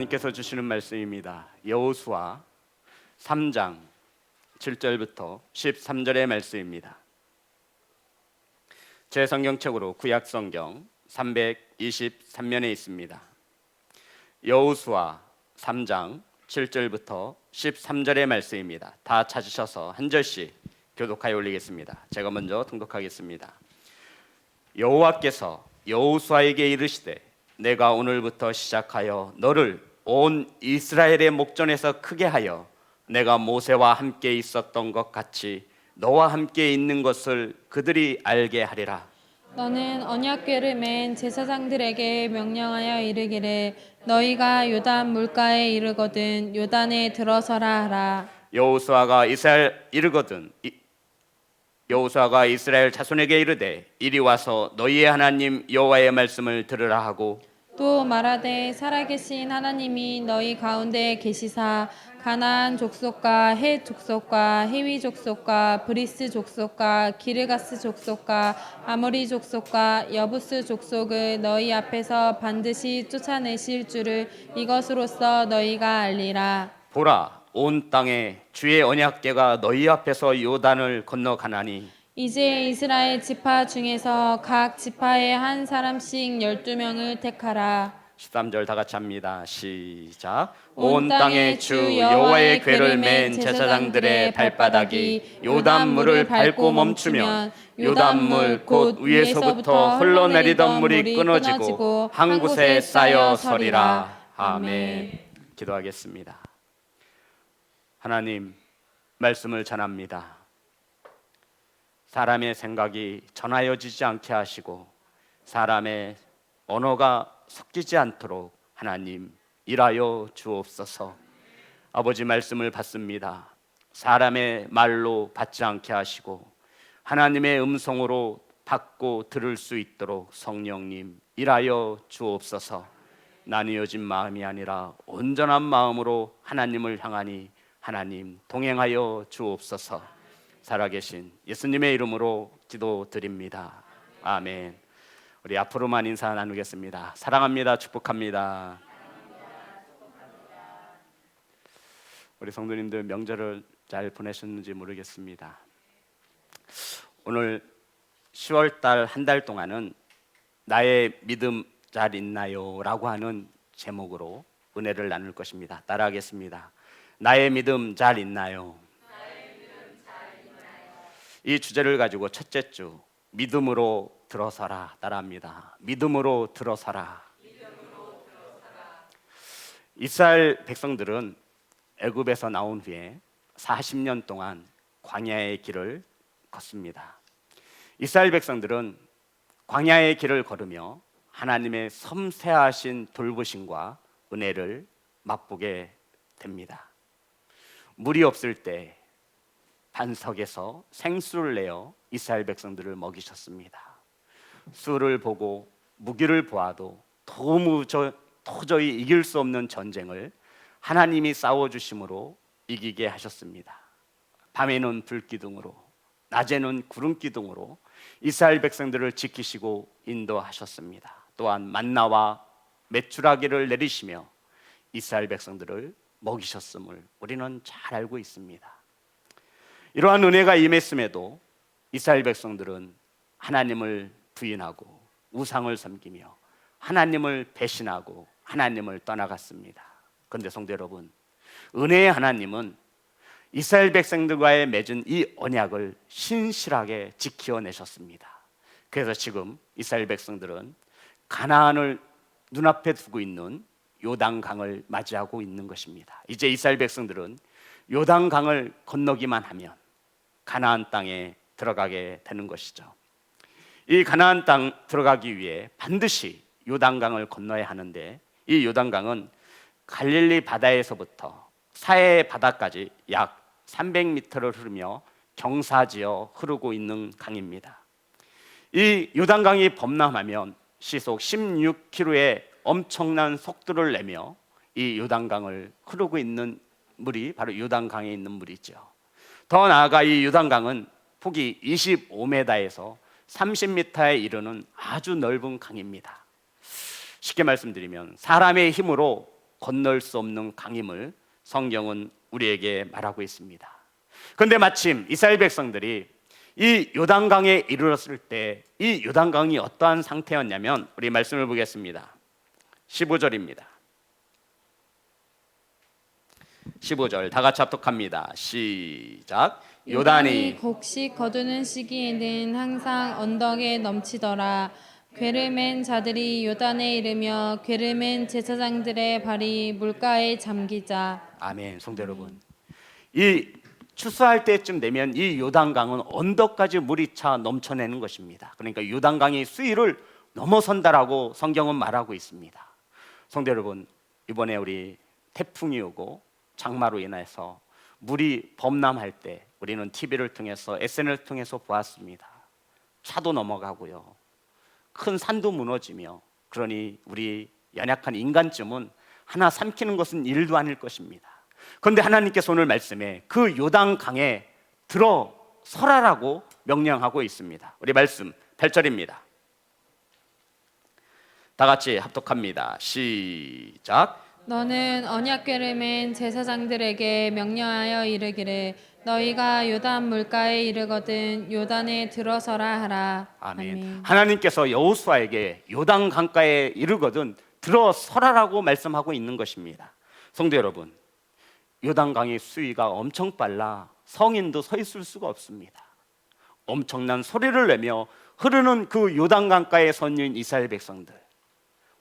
하나님께서 주시는 말씀입니다. 여호수아 3장 7절부터 13절의 말씀입니다. 제 성경책으로 구약 성경 323면에 있습니다. 여호수아 3장 7절부터 13절의 말씀입니다. 다 찾으셔서 한 절씩 교독하여 올리겠습니다. 제가 먼저 통독하겠습니다. 여호와께서 여호수아에게 이르시되 내가 오늘부터 시작하여 너를 온 이스라엘의 목전에서 크게 하여 내가 모세와 함께 있었던 것 같이 너와 함께 있는 것을 그들이 알게 하리라. 너는 언약궤를 맨 제사장들에게 명령하여 이르기를 너희가 요단 물가에 이르거든 요단에 들어서라 하라. 여호수아가 이스라엘 자손에게 이르되 이리 와서 너희의 하나님 여호와의 말씀을 들으라 하고 또 말하되 살아계신 하나님이 너희 가운데 계시사 가나안 족속과 헷 족속과 히위 족속과 브리스 족속과 기르가스 족속과 아모리 족속과 여부스 족속을 너희 앞에서 반드시 쫓아내실 줄을 이것으로써 너희가 알리라. 보라 온 땅에 주의 언약궤가 너희 앞에서 요단을 건너가나니 이제 이스라엘 지파 중에서 각 지파에 한 사람씩 12명을 택하라. 13절 다 같이 합니다. 시작. 온 땅에 주 여호와의 궤를 맨 제사장들의 발바닥이 요단물을 밟고 멈추면 요단물 곧 위에서부터 흘러내리던 물이 끊어지고 한 곳에 쌓여 서리라. 아멘. 기도하겠습니다. 하나님 말씀을 전합니다. 사람의 생각이 전하여지지 않게 하시고 사람의 언어가 섞이지 않도록 하나님 일하여 주옵소서. 아버지 말씀을 받습니다. 사람의 말로 받지 않게 하시고 하나님의 음성으로 받고 들을 수 있도록 성령님 일하여 주옵소서. 나뉘어진 마음이 아니라 온전한 마음으로 하나님을 향하니 하나님 동행하여 주옵소서. 살아계신 예수님의 이름으로 기도드립니다. 아멘. 우리 앞으로만 인사 나누겠습니다. 사랑합니다. 축복합니다. 우리 성도님들 명절을 잘 보내셨는지 모르겠습니다. 오늘 10월달 한 달 동안은 나의 믿음 잘 있나요? 라고 하는 제목으로 은혜를 나눌 것입니다. 따라하겠습니다. 나의 믿음 잘 있나요? 이 주제를 가지고 첫째 주 믿음으로 들어서라 따라합니다. 믿음으로 들어서라. 이스라엘 백성들은 애굽에서 나온 후에 40년 동안 광야의 길을 걷습니다. 이스라엘 백성들은 광야의 길을 걸으며 하나님의 섬세하신 돌보심과 은혜를 맛보게 됩니다. 물이 없을 때 반석에서 생수를 내어 이스라엘 백성들을 먹이셨습니다. 수를 보고 무기를 보아도 도저히 이길 수 없는 전쟁을 하나님이 싸워주심으로 이기게 하셨습니다. 밤에는 불기둥으로 낮에는 구름기둥으로 이스라엘 백성들을 지키시고 인도하셨습니다. 또한 만나와 메추라기를 내리시며 이스라엘 백성들을 먹이셨음을 우리는 잘 알고 있습니다. 이러한 은혜가 임했음에도 이스라엘 백성들은 하나님을 부인하고 우상을 섬기며 하나님을 배신하고 하나님을 떠나갔습니다. 그런데 성도 여러분, 은혜의 하나님은 이스라엘 백성들과의 맺은 이 언약을 신실하게 지켜내셨습니다. 그래서 지금 이스라엘 백성들은 가나안을 눈앞에 두고 있는 요단강을 맞이하고 있는 것입니다. 이제 이스라엘 백성들은 요단강을 건너기만 하면 가나안 땅에 들어가게 되는 것이죠. 이 가나안 땅 들어가기 위해 반드시 요단강을 건너야 하는데 이 요단강은 갈릴리 바다에서부터 사해 바다까지 약 300m를 흐르며 경사지어 흐르고 있는 강입니다. 이 요단강이 범람하면 시속 16km의 엄청난 속도를 내며 이 요단강을 흐르고 있는 물이 바로 요단강에 있는 물이죠. 더 나아가 이 요단강은 폭이 25m에서 30m에 이르는 아주 넓은 강입니다. 쉽게 말씀드리면 사람의 힘으로 건널 수 없는 강임을 성경은 우리에게 말하고 있습니다. 그런데 마침 이스라엘 백성들이 이 요단강에 이르렀을 때 이 요단강이 어떠한 상태였냐면 우리 말씀을 보겠습니다. 15절입니다. 15절 다 같이 합독합니다. 시작. 요단이 곡식 거두는 시기에는 항상 언덕에 넘치더라. 괴를 맨 자들이 요단에 이르며 괴를 맨 제사장들의 발이 물가에 잠기자. 아멘. 성도 여러분, 이 추수할 때쯤 되면 이 요단강은 언덕까지 물이 차 넘쳐내는 것입니다. 그러니까 요단강이 수위를 넘어선다라고 성경은 말하고 있습니다. 성도 여러분, 이번에 우리 태풍이 오고 장마로 인해서 물이 범람할 때 우리는 TV를 통해서 SNS를 통해서 보았습니다. 차도 넘어가고요, 큰 산도 무너지며, 그러니 우리 연약한 인간쯤은 하나 삼키는 것은 일도 아닐 것입니다. 그런데 하나님께서 오늘 말씀에 그 요단강에 들어서라라고 명령하고 있습니다. 우리 말씀 8절입니다. 다 같이 합독합니다. 시작. 너는 언약궤를 맨 제사장들에게 명령하여 이르기를 너희가 요단 물가에 이르거든 요단에 들어서라 하라. 아멘. 하나님께서 여호수아에게 요단 강가에 이르거든 들어서라라고 말씀하고 있는 것입니다. 성도 여러분, 요단강의 수위가 엄청 빨라 성인도 서 있을 수가 없습니다. 엄청난 소리를 내며 흐르는 그 요단강가에 서 있는 이스라엘 백성들,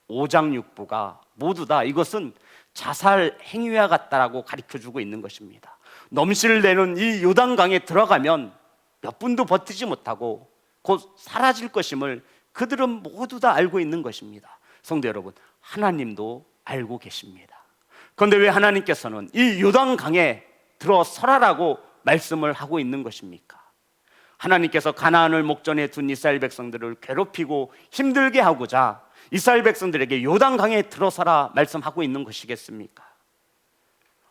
오장육부가 모두 다 이것은 자살 행위와 같다라고 가르쳐주고 있는 것입니다. 넘실대는 이 요단강에 들어가면 몇 분도 버티지 못하고 곧 사라질 것임을 그들은 모두 다 알고 있는 것입니다. 성도 여러분, 하나님도 알고 계십니다. 그런데 왜 하나님께서는 이 요단강에 들어서라라고 말씀을 하고 있는 것입니까? 하나님께서 가나안을 목전에 둔 이스라엘 백성들을 괴롭히고 힘들게 하고자 이스라엘 백성들에게 요단강에 들어서라 말씀하고 있는 것이겠습니까?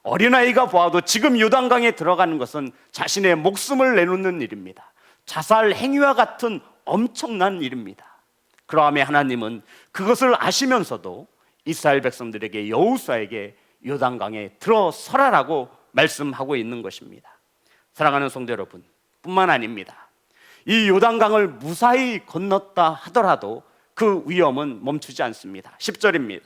어린아이가 보아도 지금 요단강에 들어가는 것은 자신의 목숨을 내놓는 일입니다. 자살 행위와 같은 엄청난 일입니다. 그러함에 하나님은 그것을 아시면서도 이스라엘 백성들에게, 여호수아에게 요단강에 들어서라라고 말씀하고 있는 것입니다. 사랑하는 성도 여러분, 뿐만 아닙니다. 이 요단강을 무사히 건넜다 하더라도 그 위험은 멈추지 않습니다. 10절입니다.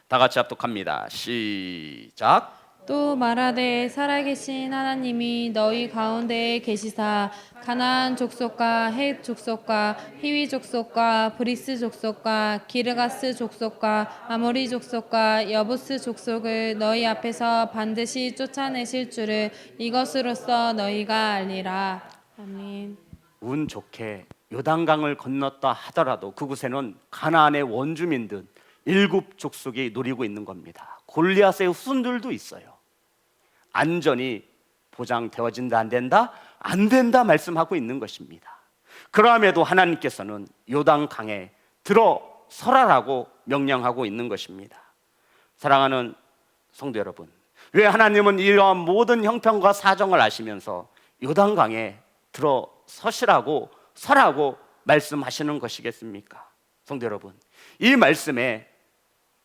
다 같이 합독합니다. 시작. 또 말하되 살아계신 하나님이 너희 가운데에 계시사 가나안 족속과 헷 족속과 히위 족속과 브리스 족속과 기르가스 족속과 아모리 족속과 여부스 족속을 너희 앞에서 반드시 쫓아내실 줄을 이것으로써 너희가 알리라. 아멘. 운 좋게 요단강을 건넜다 하더라도 그곳에는 가나안의 원주민들 7족속이 누리고 있는 겁니다. 골리앗의 후손들도 있어요. 안전이 보장되어진다 안 된다? 안 된다 말씀하고 있는 것입니다. 그럼에도 하나님께서는 요단강에 들어서라라고 명령하고 있는 것입니다. 사랑하는 성도 여러분, 왜 하나님은 이러한 모든 형편과 사정을 아시면서 요단강에 들어서시라고 서라고 말씀하시는 것이겠습니까? 성도 여러분, 이 말씀에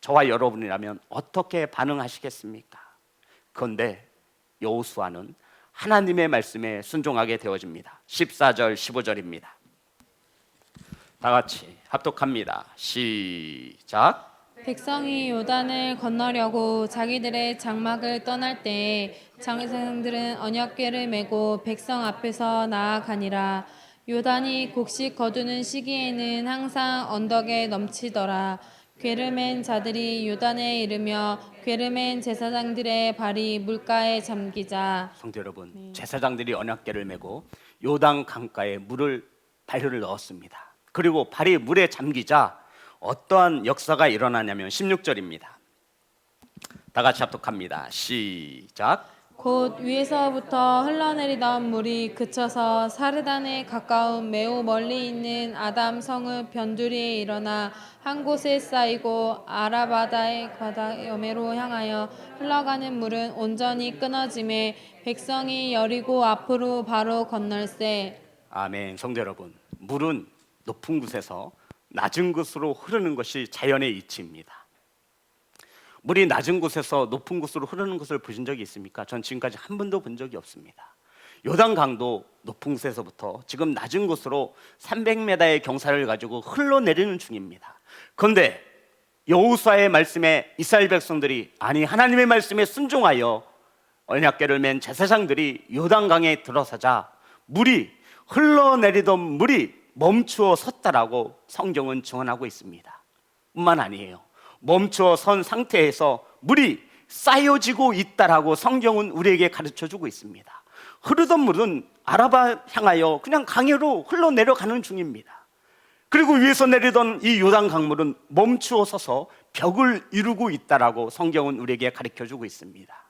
저와 여러분이라면 어떻게 반응하시겠습니까? 그런데 여호수아는 하나님의 말씀에 순종하게 되어집니다. 14절 15절입니다. 다 같이 합독합니다. 시작. 백성이 요단을 건너려고 자기들의 장막을 떠날 때에 장사들은 언약궤를 메고 백성 앞에서 나아가니라. 요단이 곡식 거두는 시기에는 항상 언덕에 넘치더라. 궤를 맨 자들이 요단에 이르며 궤를 맨 제사장들의 발이 물가에 잠기자. 성도 여러분, 제사장들이 언약궤를 메고 요단 강가에 발을 넣었습니다. 그리고 발이 물에 잠기자 어떠한 역사가 일어나냐면 16절입니다. 다 같이 합독합니다. 시작. 곧 위에서부터 흘러내리던 물이 그쳐서 사르단에 가까운 매우 멀리 있는 아담 성읍 변두리에 일어나 한 곳에 쌓이고 아라바다의 바다 여매로 향하여 흘러가는 물은 온전히 끊어짐에 백성이 여리고 앞으로 바로 건널세. 아멘. 성도 여러분, 물은 높은 곳에서 낮은 곳으로 흐르는 것이 자연의 이치입니다. 물이 낮은 곳에서 높은 곳으로 흐르는 것을 보신 적이 있습니까? 전 지금까지 한 번도 본 적이 없습니다. 요단강도 높은 곳에서부터 지금 낮은 곳으로 300m의 경사를 가지고 흘러내리는 중입니다. 그런데 여호수아의 말씀에 이스라엘 백성들이, 아니 하나님의 말씀에 순종하여 언약궤를 맨 제사장들이 요단강에 들어서자 흘러내리던 물이 멈추어 섰다라고 성경은 증언하고 있습니다. 뿐만 아니에요. 멈추어 선 상태에서 물이 쌓여지고 있다라고 성경은 우리에게 가르쳐주고 있습니다. 흐르던 물은 아라바 향하여 그냥 강으로 흘러내려가는 중입니다. 그리고 위에서 내리던 이 요단 강물은 멈추어 서서 벽을 이루고 있다라고 성경은 우리에게 가르쳐주고 있습니다.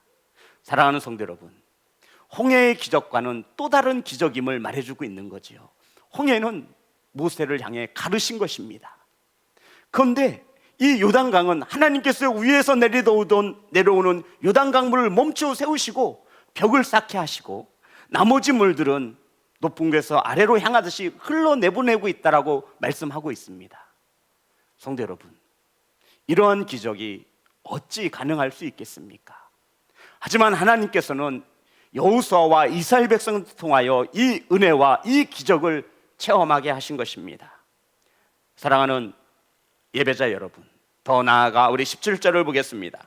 사랑하는 성도 여러분, 홍해의 기적과는 또 다른 기적임을 말해주고 있는 거지요. 홍해는 모세를 향해 가르신 것입니다. 그런데 이 요단강은 하나님께서 위에서 내려오는 요단강물을 멈추어 세우시고 벽을 쌓게 하시고 나머지 물들은 높은 곳에서 아래로 향하듯이 흘러내보내고 있다라고 말씀하고 있습니다. 성도 여러분, 이러한 기적이 어찌 가능할 수 있겠습니까? 하지만 하나님께서는 여호수아와 이스라엘 백성을 통하여 이 은혜와 이 기적을 체험하게 하신 것입니다. 사랑하는 예배자 여러분, 더 나아가 우리 17절을 보겠습니다.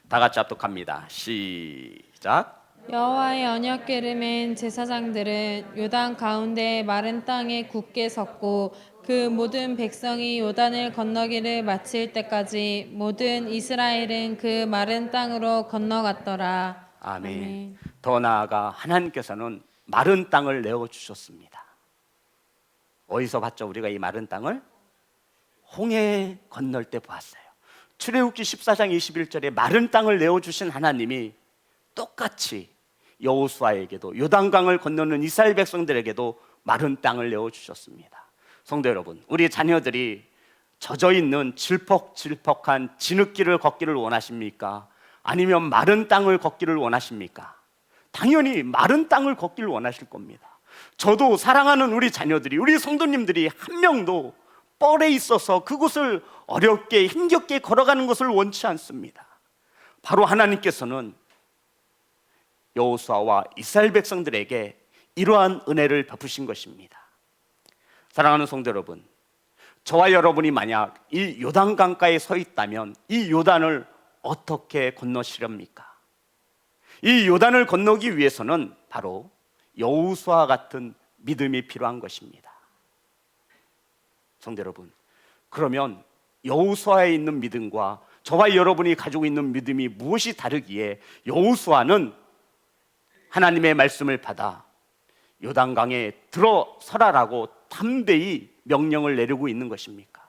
다 같이 합독합니다. 시작. 여호와의 언약궤를 맨 제사장들은 요단 가운데 마른 땅에 굳게 섰고 그 모든 백성이 요단을 건너기를 마칠 때까지 모든 이스라엘은 그 마른 땅으로 건너갔더라. 아멘. 더 나아가 하나님께서는 마른 땅을 내어주셨습니다. 어디서 봤죠? 우리가 이 마른 땅을 홍해 건널 때 보았어요. 출애굽기 14장 21절에 마른 땅을 내어주신 하나님이 똑같이 여호수아에게도 요단강을 건너는 이스라엘 백성들에게도 마른 땅을 내어주셨습니다. 성도 여러분, 우리 자녀들이 젖어있는 질퍽질퍽한 진흙길을 걷기를 원하십니까? 아니면 마른 땅을 걷기를 원하십니까? 당연히 마른 땅을 걷기를 원하실 겁니다. 저도 사랑하는 우리 자녀들이, 우리 성도님들이 한 명도 뻘에 있어서 그곳을 어렵게 힘겹게 걸어가는 것을 원치 않습니다. 바로 하나님께서는 여호수아와 이스라엘 백성들에게 이러한 은혜를 베푸신 것입니다. 사랑하는 성도 여러분, 저와 여러분이 만약 이 요단강가에 서 있다면 이 요단을 어떻게 건너시렵니까? 이 요단을 건너기 위해서는 바로 여호수아와 같은 믿음이 필요한 것입니다. 성도 여러분, 그러면 여호수아에 있는 믿음과 저와 여러분이 가지고 있는 믿음이 무엇이 다르기에 여호수아는 하나님의 말씀을 받아 요단강에 들어서라라고 담대히 명령을 내리고 있는 것입니까?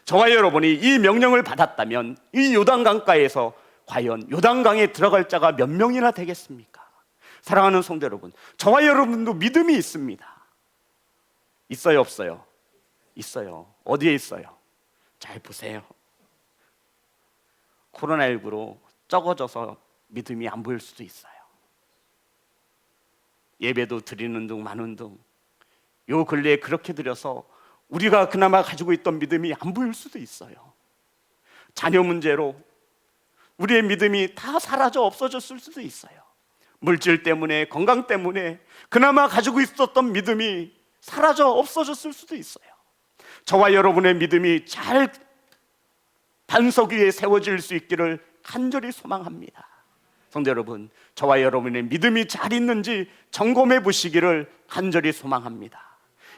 저와 여러분이 이 명령을 받았다면 이 요단강가에서 과연 요단강에 들어갈 자가 몇 명이나 되겠습니까? 사랑하는 성도 여러분, 저와 여러분도 믿음이 있습니다. 있어요, 없어요? 있어요. 어디에 있어요? 잘 보세요. 코로나19로 적어져서 믿음이 안 보일 수도 있어요. 예배도 드리는 둥 마는 둥 요 근래에 그렇게 드려서 우리가 그나마 가지고 있던 믿음이 안 보일 수도 있어요. 자녀 문제로 우리의 믿음이 다 사라져 없어졌을 수도 있어요. 물질 때문에, 건강 때문에 그나마 가지고 있었던 믿음이 사라져 없어졌을 수도 있어요. 저와 여러분의 믿음이 잘 반석 위에 세워질 수 있기를 간절히 소망합니다. 성도 여러분, 저와 여러분의 믿음이 잘 있는지 점검해 보시기를 간절히 소망합니다.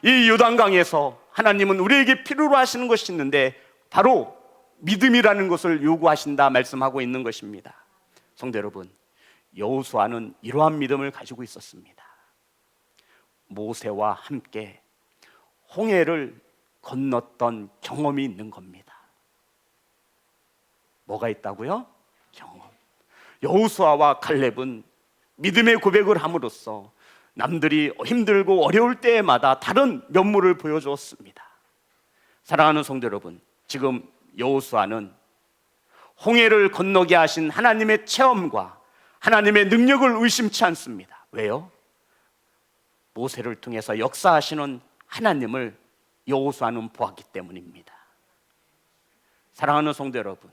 이 요단강에서 하나님은 우리에게 필요로 하시는 것이 있는데 바로 믿음이라는 것을 요구하신다 말씀하고 있는 것입니다. 성도 여러분, 여호수아는 이러한 믿음을 가지고 있었습니다. 모세와 함께 홍해를 건넜던 경험이 있는 겁니다. 뭐가 있다고요? 경험. 여호수아와 갈렙은 믿음의 고백을 함으로써 남들이 힘들고 어려울 때마다 다른 면모를 보여주었습니다. 사랑하는 성도 여러분, 지금 여호수아는 홍해를 건너게 하신 하나님의 체험과 하나님의 능력을 의심치 않습니다. 왜요? 모세를 통해서 역사하시는 하나님을 여호수아는 보았기 때문입니다. 사랑하는 성도 여러분,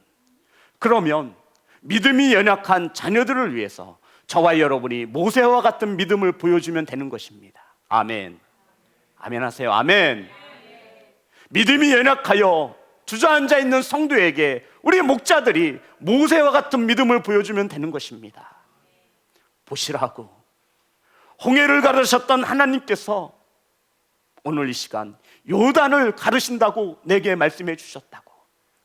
그러면 믿음이 연약한 자녀들을 위해서 저와 여러분이 모세와 같은 믿음을 보여주면 되는 것입니다. 아멘. 아멘 하세요. 아멘. 믿음이 연약하여 주저앉아 있는 성도에게 우리 목자들이 모세와 같은 믿음을 보여주면 되는 것입니다. 보시라고 홍해를 가르셨던 하나님께서 오늘 이 시간 요단을 가르신다고 내게 말씀해 주셨다고.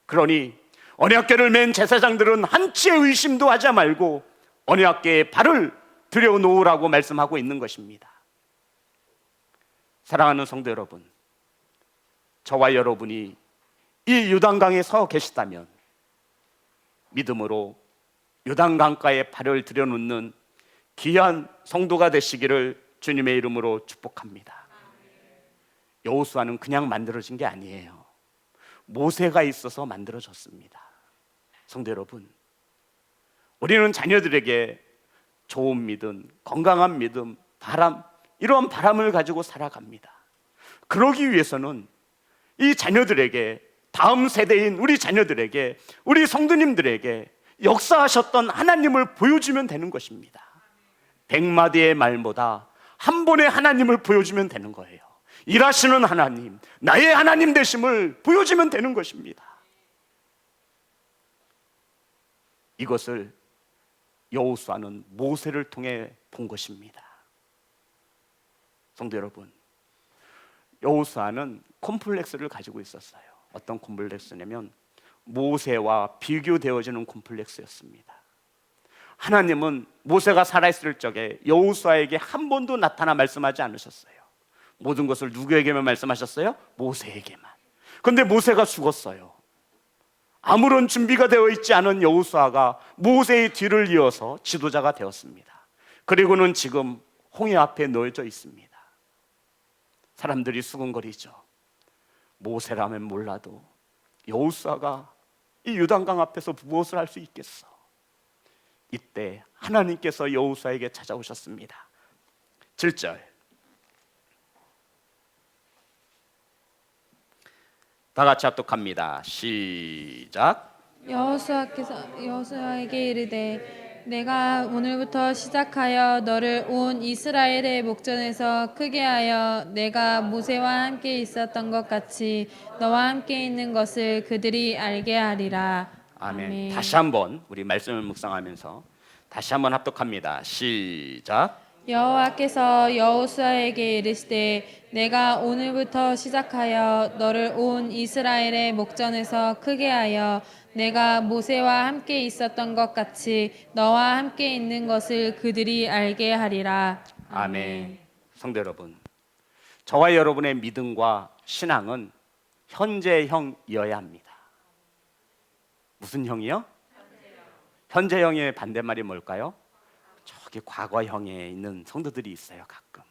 그러니 언약궤를 맨 제사장들은 한치의 의심도 하지 말고 언약궤에 발을 들여놓으라고 말씀하고 있는 것입니다. 사랑하는 성도 여러분, 저와 여러분이 이 요단강에 서 계시다면 믿음으로 요단강가에 발을 들여놓는 귀한 성도가 되시기를 주님의 이름으로 축복합니다. 여호수아는 그냥 만들어진 게 아니에요. 모세가 있어서 만들어졌습니다. 성도 여러분, 우리는 자녀들에게 좋은 믿음, 건강한 믿음, 바람, 이런 바람을 가지고 살아갑니다. 그러기 위해서는 이 자녀들에게, 다음 세대인 우리 자녀들에게, 우리 성도님들에게 역사하셨던 하나님을 보여주면 되는 것입니다. 100마디의 말보다 한 번의 하나님을 보여주면 되는 거예요. 일하시는 하나님, 나의 하나님 되심을 보여주면 되는 것입니다. 이것을 여호수아는 모세를 통해 본 것입니다. 성도 여러분, 여호수아는 콤플렉스를 가지고 있었어요. 어떤 콤플렉스냐면 모세와 비교되어지는 콤플렉스였습니다. 하나님은 모세가 살아있을 적에 여호수아에게 한 번도 나타나 말씀하지 않으셨어요. 모든 것을 누구에게만 말씀하셨어요? 모세에게만. 그런데 모세가 죽었어요. 아무런 준비가 되어 있지 않은 여호수아가 모세의 뒤를 이어서 지도자가 되었습니다. 그리고는 지금 홍해 앞에 놓여져 있습니다. 사람들이 수군거리죠. 모세라면 몰라도 여호수아가 이 요단강 앞에서 무엇을 할 수 있겠어? 이때 하나님께서 여호수아에게 찾아오셨습니다. 7절 다 같이 합독합니다. 시작. 여호수아께서 여호수아에게 이르되 내가 오늘부터 시작하여 너를 온 이스라엘의 목전에서 크게 하여 내가 모세와 함께 있었던 것 같이 너와 함께 있는 것을 그들이 알게 하리라. 아멘. 아멘. 다시 한번 우리 말씀을 묵상하면서 다시 한번 합독합니다. 시작. 여호와께서 여호수아에게 이르시되 내가 오늘부터 시작하여 너를 온 이스라엘의 목전에서 크게 하여 내가 모세와 함께 있었던 것 같이 너와 함께 있는 것을 그들이 알게 하리라. 아멘. 성도 여러분, 저와 여러분의 믿음과 신앙은 현재형이어야 합니다. 무슨 형이요? 현재형의 반대말이 뭘까요? 저기 과거형에 있는 성도들이 있어요. 가끔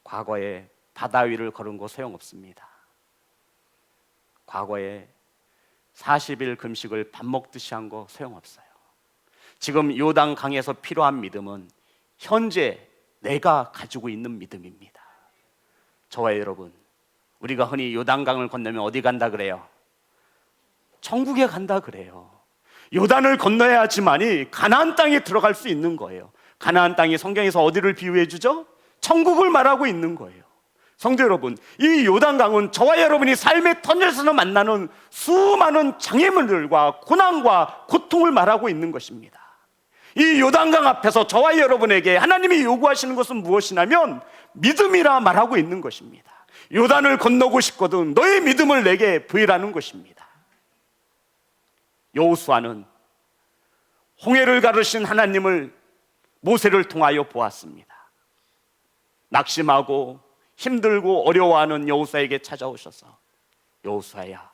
과거에 바다 위를 걸은 거 소용없습니다. 과거에 40일 금식을 밥 먹듯이 한 거 소용없어요. 지금 요단 강에서 필요한 믿음은 현재 내가 가지고 있는 믿음입니다. 저와 여러분, 우리가 흔히 요단강을 건너면 어디 간다 그래요? 천국에 간다 그래요. 요단을 건너야지만이 가나안 땅에 들어갈 수 있는 거예요. 가나안 땅이 성경에서 어디를 비유해 주죠? 천국을 말하고 있는 거예요. 성도 여러분, 이 요단강은 저와 여러분이 삶의 터널에서 만나는 수많은 장애물들과 고난과 고통을 말하고 있는 것입니다. 이 요단강 앞에서 저와 여러분에게 하나님이 요구하시는 것은 무엇이냐면 믿음이라 말하고 있는 것입니다. 요단을 건너고 싶거든 너의 믿음을 내게 보이라는 것입니다. 여호수아는 홍해를 가르신 하나님을 모세를 통하여 보았습니다. 낙심하고 힘들고 어려워하는 여호수아에게 찾아오셔서 여호수아야,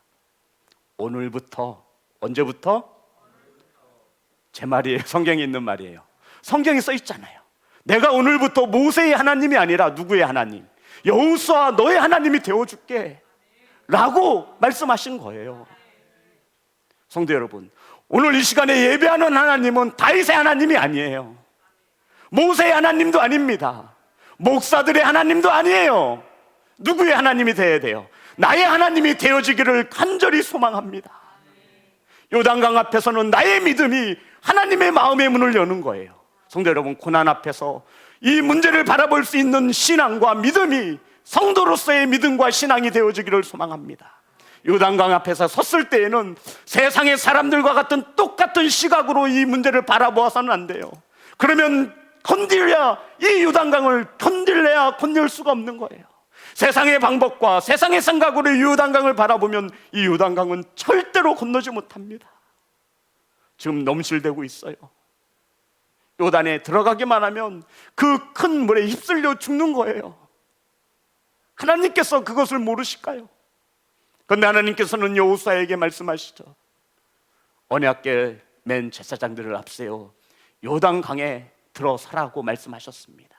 오늘부터, 언제부터? 제 말이에요. 성경에 있는 말이에요. 성경에 써 있잖아요. 내가 오늘부터 모세의 하나님이 아니라 누구의 하나님? 여호수아 너의 하나님이 되어줄게 라고 말씀하신 거예요. 성도 여러분, 오늘 이 시간에 예배하는 하나님은 다윗의 하나님이 아니에요. 모세의 하나님도 아닙니다. 목사들의 하나님도 아니에요. 누구의 하나님이 되어야 돼요? 나의 하나님이 되어지기를 간절히 소망합니다. 요단강 앞에서는 나의 믿음이 하나님의 마음의 문을 여는 거예요. 성도 여러분, 고난 앞에서 이 문제를 바라볼 수 있는 신앙과 믿음이 성도로서의 믿음과 신앙이 되어지기를 소망합니다. 요단강 앞에서 섰을 때에는 세상의 사람들과 같은 똑같은 시각으로 이 문제를 바라보아서는 안 돼요. 그러면 이 요단강을 건들래야 건널 수가 없는 거예요. 세상의 방법과 세상의 생각으로 이 요단강을 바라보면 이 요단강은 절대로 건너지 못합니다. 지금 넘실대고 있어요. 요단에 들어가기만 하면 그 큰 물에 휩쓸려 죽는 거예요. 하나님께서 그것을 모르실까요? 그런데 하나님께서는 여호수아에게 말씀하시죠. 언약궤 맨 제사장들을 앞세워 요단강에 들어서라고 말씀하셨습니다.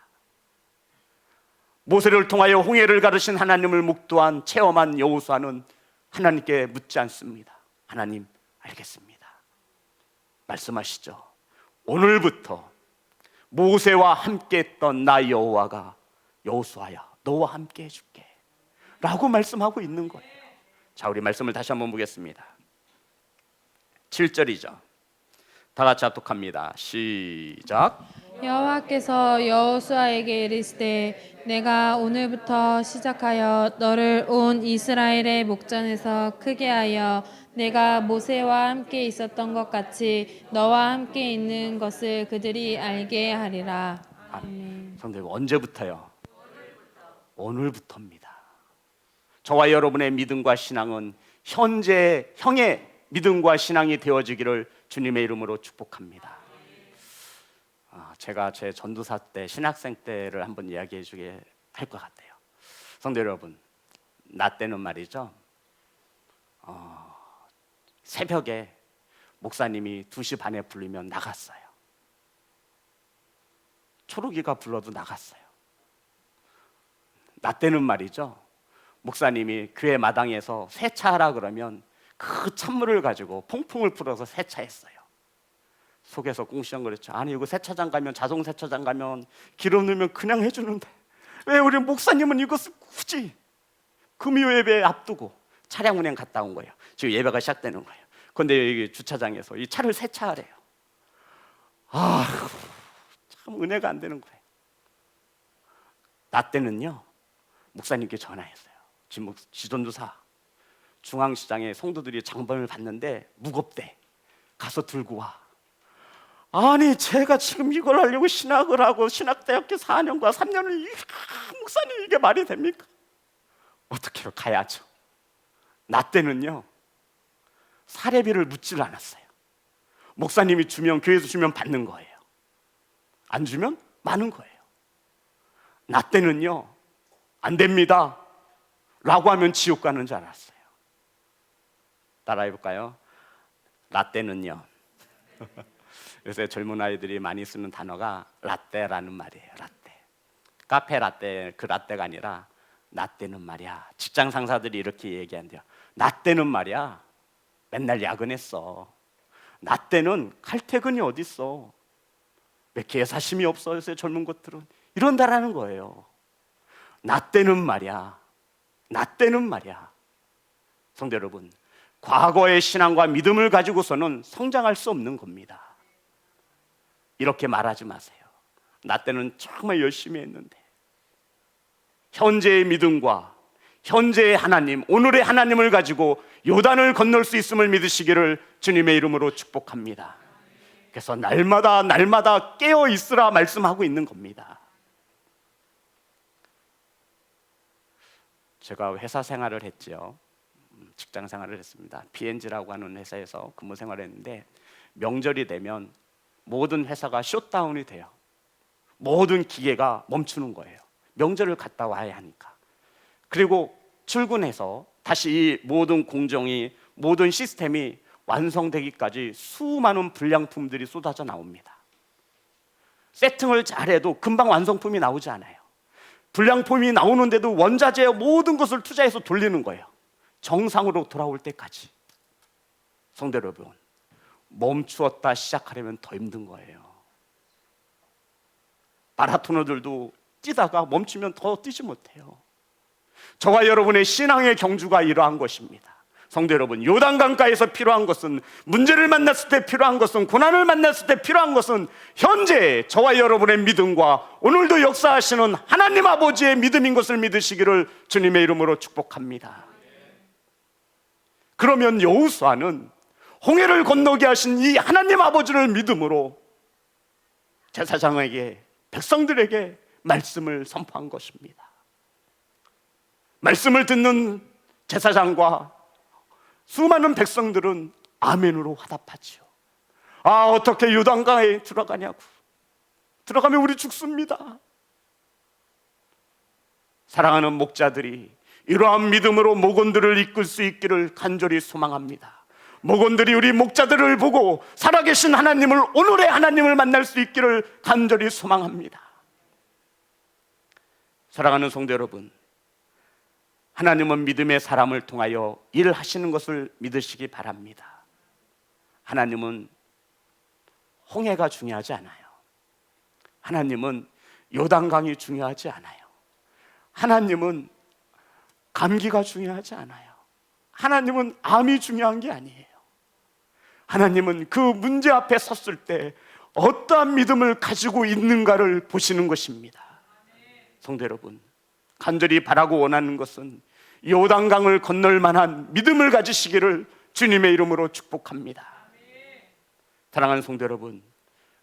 모세를 통하여 홍해를 가르신 하나님을 목도한 체험한 여호수아는 하나님께 묻지 않습니다. 하나님, 알겠습니다. 말씀하시죠. 오늘부터 모세와 함께 했던 나 여호와가 여호수아야, 너와 함께 해줄게 라고 말씀하고 있는 거예요. 자, 우리 말씀을 다시 한번 보겠습니다. 7절이죠. 다 같이 합독합니다. 시작. 여호와께서 여호수아에게 이르시되 내가 오늘부터 시작하여 너를 온 이스라엘의 목전에서 크게 하여 내가 모세와 함께 있었던 것 같이 너와 함께 있는 것을 그들이 알게 하리라. 아멘. 성도님, 언제부터요? 오늘부터입니다. 저와 여러분의 믿음과 신앙은 형의 믿음과 신앙이 되어지기를 주님의 이름으로 축복합니다. 제가 제 전도사 때 신학생 때를 한번 이야기해 주게 할 것 같아요. 성도 여러분, 나 때는 말이죠, 새벽에 목사님이 2시 반에 부르면 나갔어요. 초록이가 불러도 나갔어요. 나 때는 말이죠, 목사님이 교회 마당에서 세차하라 그러면 그 찬물을 가지고 풍풍을 풀어서 세차했어요. 속에서 꿍시렁거렸죠. 아니, 이거 세차장 가면, 자동 세차장 가면 기름 넣으면 그냥 해주는데 왜 우리 목사님은 이것을 굳이 금요 예배 앞두고 차량 운행 갔다 온 거예요. 지금 예배가 시작되는 거예요. 그런데 여기 주차장에서 이 차를 세차하래요. 참 은혜가 안 되는 거예요. 나 때는요, 목사님께 전화했어요. 지전도사, 중앙시장에 성도들이 장본을 받는데 무겁대, 가서 들고 와. 아니, 제가 지금 이걸 하려고 신학을 하고 신학대학교 4년과 3년을 목사님, 이게 말이 됩니까? 어떻게 해요? 가야죠. 나 때는요, 사례비를 묻지를 않았어요. 목사님이 주면, 교회에서 주면 받는 거예요. 안 주면 많은 거예요. 나 때는요, 안 됩니다 라고 하면 지옥 가는 줄 알았어요. 따라해볼까요? 나 때는요 요새 젊은 아이들이 많이 쓰는 단어가 라떼라는 말이에요. 라떼. 카페 라떼, 그 라떼가 아니라 나 때는 말이야, 직장 상사들이 이렇게 얘기한대요. 나 때는 말이야, 맨날 야근했어. 나 때는 칼퇴근이 어딨어. 왜 개사심이 없어, 요새 젊은 것들은. 이런다라는 거예요. 나 때는 말이야, 나 때는 말이야. 성도 여러분, 과거의 신앙과 믿음을 가지고서는 성장할 수 없는 겁니다. 이렇게 말하지 마세요. 나 때는 정말 열심히 했는데. 현재의 믿음과 현재의 하나님, 오늘의 하나님을 가지고 요단을 건널 수 있음을 믿으시기를 주님의 이름으로 축복합니다. 그래서 날마다 깨어 있으라 말씀하고 있는 겁니다. 제가 회사 생활을 했죠. 직장 생활을 했습니다. P&G라고 하는 회사에서 근무 생활을 했는데, 명절이 되면 모든 회사가 셧다운이 돼요. 모든 기계가 멈추는 거예요. 명절을 갔다 와야 하니까. 그리고 출근해서 다시 이 모든 공정이, 모든 시스템이 완성되기까지 수많은 불량품들이 쏟아져 나옵니다. 세팅을 잘해도 금방 완성품이 나오지 않아요. 불량품이 나오는데도 원자재 모든 것을 투자해서 돌리는 거예요. 정상으로 돌아올 때까지. 성도 여러분, 멈추었다 시작하려면 더 힘든 거예요. 마라토너들도 뛰다가 멈추면 더 뛰지 못해요. 저와 여러분의 신앙의 경주가 이러한 것입니다. 성도 여러분, 요단강가에서 필요한 것은, 문제를 만났을 때 필요한 것은, 고난을 만났을 때 필요한 것은 현재 저와 여러분의 믿음과 오늘도 역사하시는 하나님 아버지의 믿음인 것을 믿으시기를 주님의 이름으로 축복합니다. 그러면 여호수아는 홍해를 건너게 하신 이 하나님 아버지를 믿음으로 제사장에게, 백성들에게 말씀을 선포한 것입니다. 말씀을 듣는 제사장과 수많은 백성들은 아멘으로 화답하지요. 아, 어떻게 요단강에 들어가냐고. 들어가면 우리 죽습니다. 사랑하는 목자들이 이러한 믿음으로 목원들을 이끌 수 있기를 간절히 소망합니다. 목원들이 우리 목자들을 보고 살아계신 하나님을, 오늘의 하나님을 만날 수 있기를 간절히 소망합니다. 사랑하는 성도 여러분, 하나님은 믿음의 사람을 통하여 일하시는 것을 믿으시기 바랍니다. 하나님은 홍해가 중요하지 않아요. 하나님은 요단강이 중요하지 않아요. 하나님은 감기가 중요하지 않아요. 하나님은 암이 중요한 게 아니에요. 하나님은 그 문제 앞에 섰을 때 어떠한 믿음을 가지고 있는가를 보시는 것입니다. 성도 여러분, 간절히 바라고 원하는 것은 요단강을 건널 만한 믿음을 가지시기를 주님의 이름으로 축복합니다. 사랑하는 성도 여러분,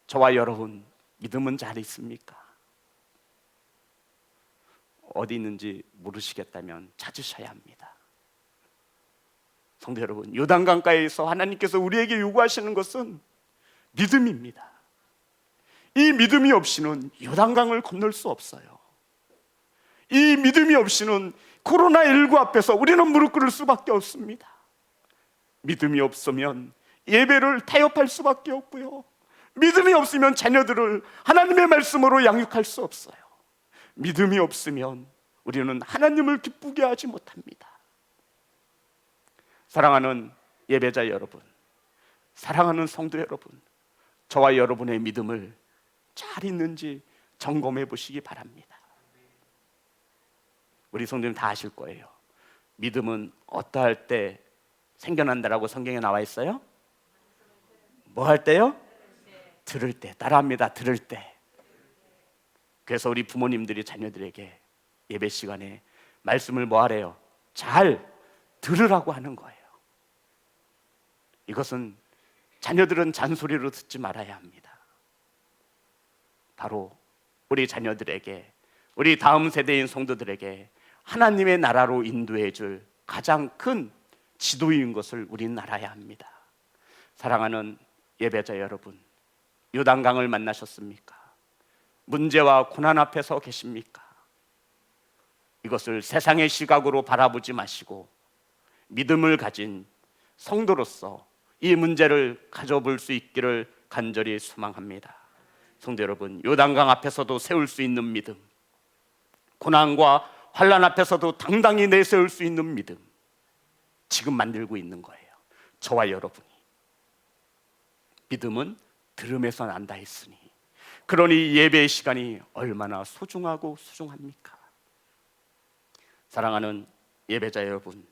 저와 여러분 믿음은 잘 있습니까? 어디 있는지 모르시겠다면 찾으셔야 합니다. 성도 여러분, 요단강가에서 하나님께서 우리에게 요구하시는 것은 믿음입니다. 이 믿음이 없이는 요단강을 건널 수 없어요. 이 믿음이 없이는 코로나19 앞에서 우리는 무릎 꿇을 수밖에 없습니다. 믿음이 없으면 예배를 타협할 수밖에 없고요, 믿음이 없으면 자녀들을 하나님의 말씀으로 양육할 수 없어요. 믿음이 없으면 우리는 하나님을 기쁘게 하지 못합니다. 사랑하는 예배자 여러분, 사랑하는 성도 여러분, 저와 여러분의 믿음을 잘 있는지 점검해 보시기 바랍니다. 우리 성도님 다 아실 거예요. 믿음은 어떠할 때 생겨난다라고 성경에 나와 있어요? 뭐 할 때요? 들을 때. 따라합니다. 들을 때. 그래서 우리 부모님들이 자녀들에게 예배 시간에 말씀을 뭐 하래요? 잘 들으라고 하는 거예요. 이것은 자녀들은 잔소리로 듣지 말아야 합니다. 바로 우리 자녀들에게, 우리 다음 세대인 성도들에게 하나님의 나라로 인도해 줄 가장 큰 지도인 것을 우리는 알아야 합니다. 사랑하는 예배자 여러분, 요단강을 만나셨습니까? 문제와 고난 앞에 서 계십니까? 이것을 세상의 시각으로 바라보지 마시고 믿음을 가진 성도로서 이 문제를 가져볼 수 있기를 간절히 소망합니다. 성도 여러분, 요단강 앞에서도 세울 수 있는 믿음, 고난과 환난 앞에서도 당당히 내세울 수 있는 믿음, 지금 만들고 있는 거예요. 저와 여러분이. 믿음은 들음에서 난다 했으니, 그러니 예배의 시간이 얼마나 소중하고 소중합니까? 사랑하는 예배자 여러분,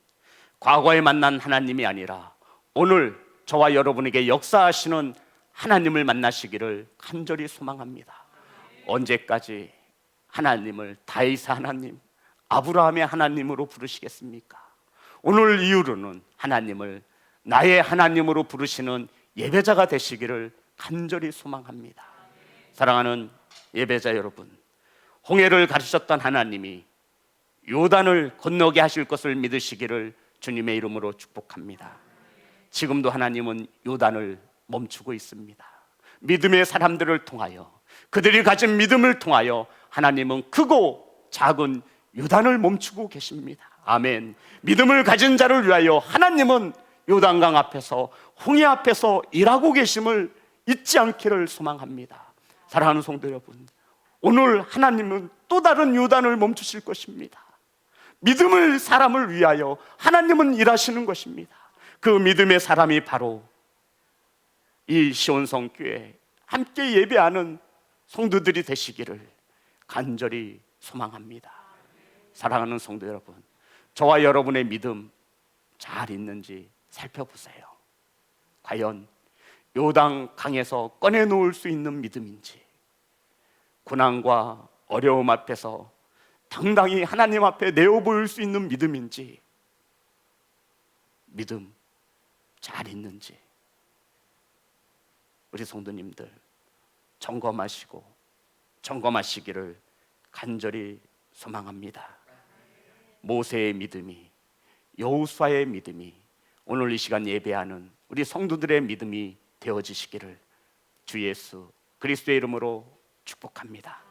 과거에 만난 하나님이 아니라 오늘 저와 여러분에게 역사하시는 하나님을 만나시기를 간절히 소망합니다. 언제까지 하나님을 다윗의 하나님, 아브라함의 하나님으로 부르시겠습니까? 오늘 이후로는 하나님을 나의 하나님으로 부르시는 예배자가 되시기를 간절히 소망합니다. 사랑하는 예배자 여러분, 홍해를 가르셨던 하나님이 요단을 건너게 하실 것을 믿으시기를 주님의 이름으로 축복합니다. 지금도 하나님은 요단을 멈추고 있습니다. 믿음의 사람들을 통하여, 그들이 가진 믿음을 통하여 하나님은 크고 작은 요단을 멈추고 계십니다. 아멘. 믿음을 가진 자를 위하여 하나님은 요단강 앞에서, 홍해 앞에서 일하고 계심을 잊지 않기를 소망합니다. 사랑하는 성도 여러분, 오늘 하나님은 또 다른 요단을 멈추실 것입니다. 믿음을 사람을 위하여 하나님은 일하시는 것입니다. 그 믿음의 사람이 바로 이 시온성교회 함께 예배하는 성도들이 되시기를 간절히 소망합니다. 사랑하는 성도 여러분, 저와 여러분의 믿음 잘 있는지 살펴보세요. 과연 요단 강에서 꺼내놓을 수 있는 믿음인지, 고난과 어려움 앞에서 당당히 하나님 앞에 내어보일 수 있는 믿음인지, 믿음 잘 있는지 우리 성도님들 점검하시기를 간절히 소망합니다. 모세의 믿음이, 여호수아의 믿음이 오늘 이 시간 예배하는 우리 성도들의 믿음이 되어지시기를 주 예수 그리스도의 이름으로 축복합니다.